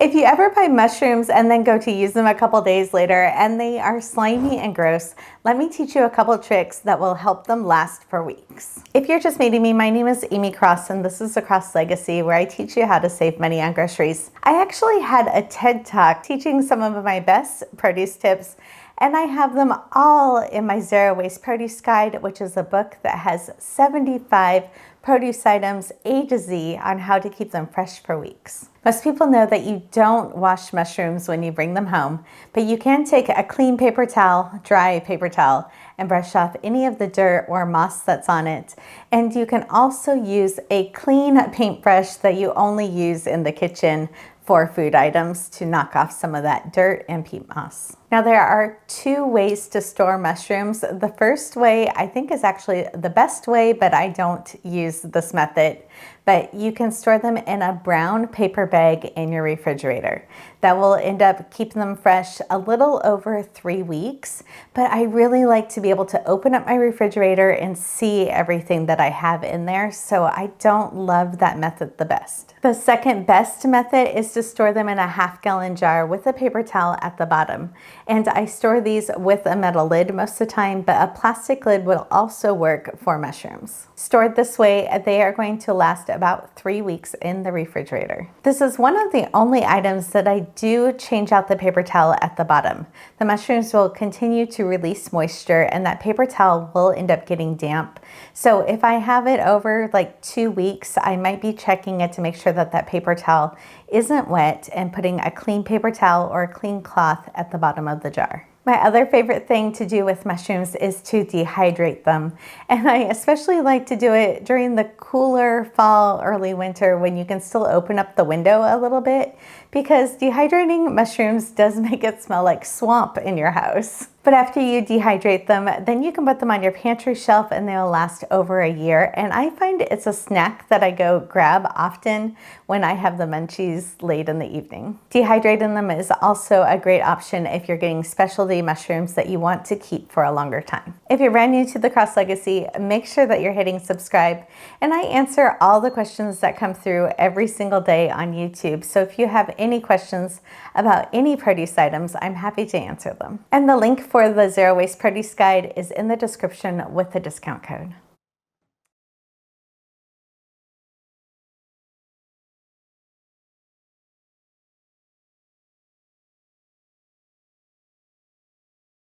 If you ever buy mushrooms and then go to use them a couple days later and they are slimy and gross, let me teach you a couple tricks that will help them last for weeks. If you're just meeting me, my name is Amy Cross and this is The Cross Legacy, where I teach you how to save money on groceries. I actually had a TED Talk teaching some of my best produce tips, and I have them all in my Zero Waste Produce Guide, which is a book that has 75 produce items A to Z on how to keep them fresh for weeks. Most people know that you don't wash mushrooms when you bring them home, but you can take a clean paper towel, dry paper towel, and brush off any of the dirt or moss that's on it. And you can also use a clean paintbrush that you only use in the kitchen for food items to knock off some of that dirt and peat moss. Now, there are two ways to store mushrooms. The first way I think is actually the best way, but I don't use this method. But you can store them in a brown paper bag in your refrigerator. That will end up keeping them fresh a little over 3 weeks. But I really like to be able to open up my refrigerator and see everything that I have in there, so I don't love that method the best. The second best method is to store them in a half-gallon jar with a paper towel at the bottom. And I store these with a metal lid most of the time, but a plastic lid will also work for mushrooms. Stored this way, they are going to last about 3 weeks in the refrigerator. This is one of the only items that I do change out the paper towel at the bottom. The mushrooms will continue to release moisture and that paper towel will end up getting damp. So if I have it over like 2 weeks, I might be checking it to make sure that that paper towel isn't wet and putting a clean paper towel or a clean cloth at the bottom of the jar. My other favorite thing to do with mushrooms is to dehydrate them. And I especially like to do it during the cooler fall, early winter, when you can still open up the window a little bit, because dehydrating mushrooms does make it smell like swamp in your house. But after you dehydrate them, then you can put them on your pantry shelf and they'll last over a year. And I find it's a snack that I go grab often when I have the munchies late in the evening. Dehydrating them is also a great option if you're getting specialty mushrooms that you want to keep for a longer time. If you're brand new to The Cross Legacy, make sure that you're hitting subscribe. And I answer all the questions that come through every single day on YouTube. So if you have any questions about any produce items, I'm happy to answer them. And the link for the Zero Waste Produce Guide is in the description with the discount code.